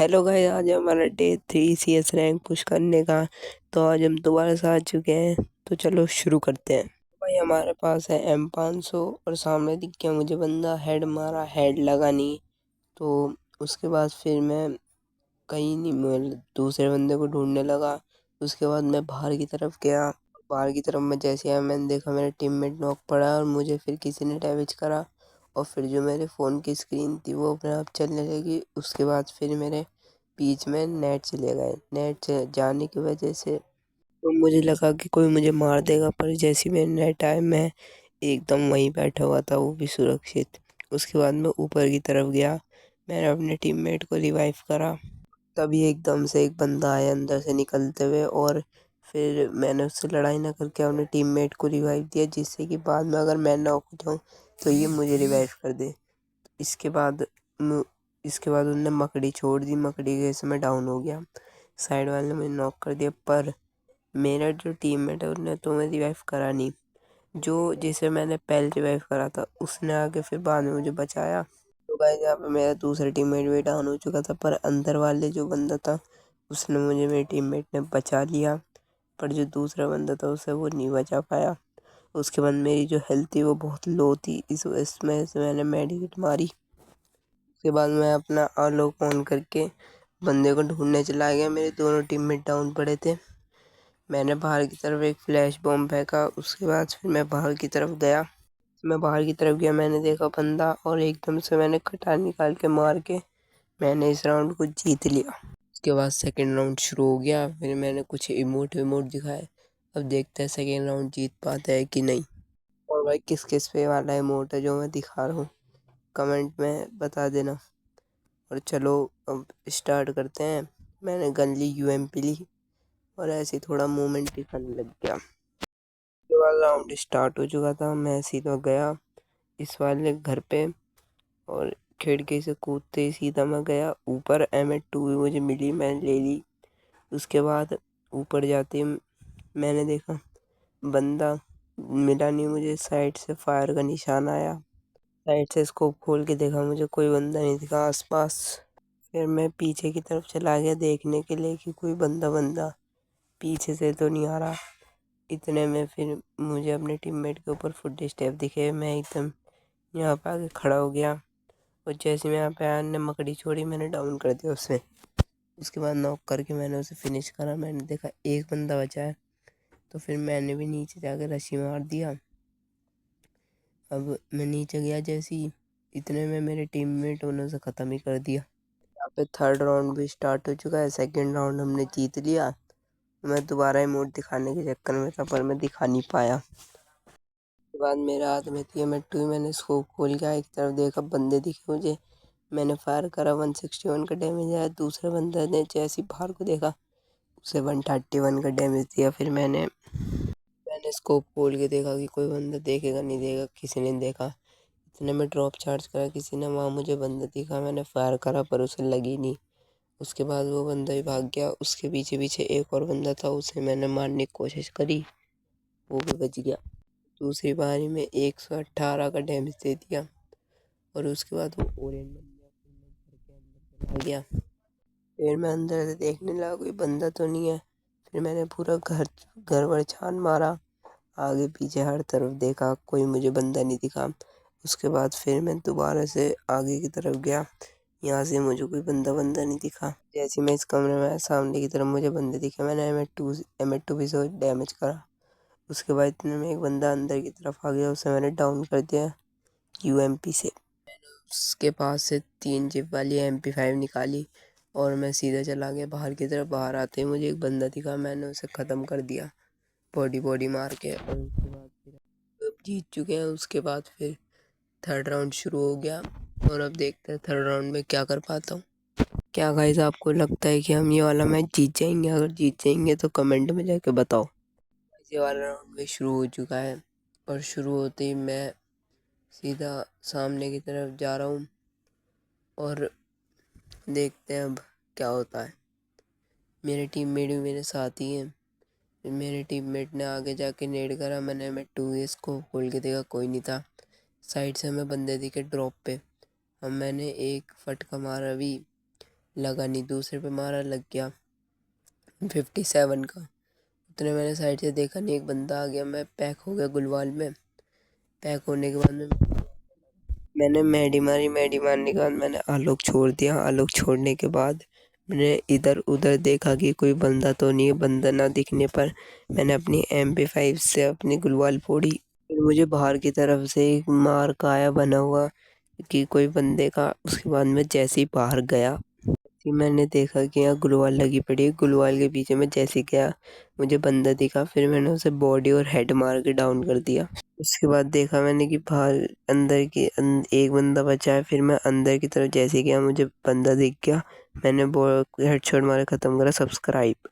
Hello guys, आज हमारा day 3 CS rank push करने का। तो आज हम दोबारा से आ चुके हैं, तो चलो शुरू करते हैं। भाई हमारे पास है M500 और सामने दिख गया मुझे बंदा, हेड मारा, हेड लगा नहीं। तो उसके बाद फिर मैं कहीं नहीं, मैं दूसरे बंदे को ढूंढने लगा। उसके बाद मैं बाहर की तरफ गया। बाहर की तरफ मैं जैसे आया, मैंने देखा मेरा टीममेट नॉक पड़ा और मुझे फिर किसी ने डैमेज करा। और फिर जो मेरे फ़ोन की स्क्रीन थी वो अपने आप चलने लगी। उसके बाद फिर मेरे बीच में नेट चले गए। नेट जाने की वजह से तो मुझे लगा कि कोई मुझे मार देगा, पर जैसे ही मेरे नेट आए मैं एकदम वहीं बैठा हुआ था, वो भी सुरक्षित। उसके बाद मैं ऊपर की तरफ गया, मैंने अपने टीममेट को रिवाइव करा। तभी एकदम से एक बंदा आया अंदर से निकलते हुए, और फिर मैंने उससे लड़ाई ना करके अपने टीममेट को रिवाइव दिया, जिससे कि बाद में अगर मैं नॉक हो जाऊँ तो ये मुझे रिवाइव कर दे। इसके बाद मु- इसके बाद उनने मकड़ी छोड़ दी। मकड़ी के वजह से मैं डाउन हो गया। साइड वाले ने मुझे नॉक कर दिया, पर मेरा जो टीममेट है उसने तो मैं रिवाइव करा नहीं। जो जिसे मैंने पहले रिवाइव करा था उसने आके फिर बाद में मुझे बचाया। तो गाइस यहाँ पे मेरा दूसरा टीममेट भी डाउन हो चुका था, पर अंदर वाले जो बंदा था उसने मुझे, मेरे टीममेट ने बचा लिया। पर जो दूसरा बंदा था उसे वो नहीं बचा पाया। उसके बाद मेरी जो हेल्थ थी वो बहुत लो थी, इस वजह से मैंने मेडिकेट मारी। उसके बाद मैं अपना अनलॉक ऑन करके बंदे को ढूंढने चला गया। मेरे दोनों टीममेट डाउन पड़े थे। मैंने बाहर की तरफ एक फ्लैश बॉम्ब फेंका। उसके बाद फिर मैं बाहर की तरफ गया। मैंने देखा बंदा, और एकदम से मैंने कटार निकाल के मार के मैंने इस राउंड को जीत लिया। उसके बाद सेकंड राउंड शुरू हो गया। फिर मैंने कुछ इमोट विमोट दिखाए। अब देखते हैं सेकंड राउंड जीत पाता है कि नहीं। और भाई किस किस पे वाला इमोट है जो मैं दिखा रहा हूँ, कमेंट में बता देना। और चलो अब स्टार्ट करते हैं। मैंने गन ली, UMP ली, और ऐसे थोड़ा मूवमेंट दिखाने लग गया। ये वाला राउंड स्टार्ट हो चुका था। मैं सीधा गया इस वाले घर पे, और खिड़की से कूदते ही सीधा मैं गया ऊपर। M2 भी मुझे मिली, मैंने ले ली। उसके बाद ऊपर जाते ही मैंने देखा बंदा मिला नहीं मुझे। साइड से फायर का निशान आया। साइड से स्कोप खोल के देखा, मुझे कोई बंदा नहीं दिखा आसपास। फिर मैं पीछे की तरफ चला गया देखने के लिए कि कोई बंदा बंदा पीछे से तो नहीं आ रहा। इतने में फिर मुझे अपने टीममेट के ऊपर फुट स्टेप दिखे। मैं एकदम यहाँ पे आके खड़ा हो गया, और जैसे मैं यहाँ पे आया ने मकड़ी छोड़ी, मैंने डाउन कर दिया उसे। उसके बाद नॉक करके मैंने उसे फिनिश करा। मैंने देखा एक बंदा बचा है, तो फिर मैंने भी नीचे जाकर रस्सी मार दिया। अब मैं नीचे गया जैसे ही, इतने में मेरे टीममेट उन्होंने उसे ख़त्म ही कर दिया। यहाँ पे थर्ड राउंड भी स्टार्ट हो चुका है। सेकंड राउंड हमने जीत लिया। मैं दोबारा इमोट दिखाने के चक्कर में था, पर मैं दिखा नहीं पाया। उसके बाद मेरे हाथ में थी M2। मैंने स्कोप खोल के एक तरफ देखा, बंदे दिखे मुझे। मैंने फायर करा, 161 का डैमेज आया। दूसरे बंदे ने जैसे ही बाहर को देखा, उसे 131 का डैमेज दिया। फिर मैंने स्कोप खोल के देखा कि कोई बंदा देखेगा नहीं देगा, किसी ने देखा। इतने में ड्रॉप चार्ज करा किसी ने, वहाँ मुझे बंदा दिखा। मैंने फायर करा पर उसे लगी नहीं। उसके बाद वो बंदा भी भाग गया। उसके पीछे पीछे एक और बंदा था, उसे मैंने मारने की कोशिश करी, वो भी बच गया। दूसरी बारी में 118 का डैमेज दे दिया, और उसके बाद वो ओरेंज बन गया। फिर मैं घर के अंदर चला गया। फिर मैं अंदर से देखने लगा कोई बंदा तो नहीं है। फिर मैंने पूरा घर घर भर छान मारा, आगे पीछे हर तरफ देखा, कोई मुझे बंदा नहीं दिखा। उसके बाद फिर मैं दोबारा से आगे की तरफ गया। यहाँ से मुझे कोई बंदा बंदा नहीं दिखा। जैसे मैं इस कमरे में आया, सामने की तरफ मुझे बंदे दिखे। मैंने M2 भी से डैमेज करा। उसके बाद इतने में एक बंदा अंदर की तरफ आ गया, उसे मैंने डाउन कर दिया UMP से। उसके पास से 3 जिप वाली MP5 निकाली, और मैं सीधा चला गया बाहर की तरफ। बाहर आते ही मुझे एक बंदा दिखा, मैंने उसे ख़त्म कर दिया बॉडी बॉडी मार के। और उसके बाद फिर अब जीत चुके हैं। उसके बाद फिर थर्ड राउंड शुरू हो गया, और अब देखते हैं थर्ड राउंड में क्या कर पाता हूँ। क्या गाइस आपको लगता है कि हम ये वाला मैच जीत जाएंगे? अगर जीत जाएंगे तो कमेंट में जाके बताओ। ये वाला राउंड भी शुरू हो चुका है, और शुरू होते ही मैं सीधा सामने की तरफ जा रहा हूँ, और देखते हैं अब क्या होता है। मेरे टीममेट भी मेरे साथ ही हैं। फिर मेरे टीममेट ने आगे जाके नेड करा। मैं 2S को खोल के देखा, कोई नहीं था। साइड से हमें बंदे दिखे ड्रॉप पे। अब मैंने एक फटका मारा भी, लगा नहीं, दूसरे पे मारा, लग गया 57 का। उतने मैंने साइड से देखा नहीं, एक बंदा आ गया, मैं पैक हो गया गुलवाल में। पैक होने के बाद मैंने मैडी मारने के बाद मैंने आलोक छोड़ दिया। आलोक छोड़ने के बाद मैंने इधर उधर देखा कि कोई बंदा तो नहीं है। बंदा ना दिखने पर मैंने अपनी MP5 से अपनी गुलवाल फोड़ी। फिर मुझे बाहर की तरफ से एक मार का आया बना हुआ कि कोई बंदे का। उसके बाद मैं जैसे ही बाहर गया कि मैंने देखा कि यहाँ गुलवाल लगी पड़ी है। गुलवाल के पीछे मैं जैसे ही गया मुझे बंदा दिखा, फिर मैंने उसे बॉडी और हेड मार के डाउन कर दिया। उसके बाद देखा मैंने कि बाहर एक बंदा बचा है। फिर मैं अंदर की तरफ जैसे गया मुझे बंदा दिख गया, मैंने हेडशॉट मारे, ख़त्म करा। सब्सक्राइब।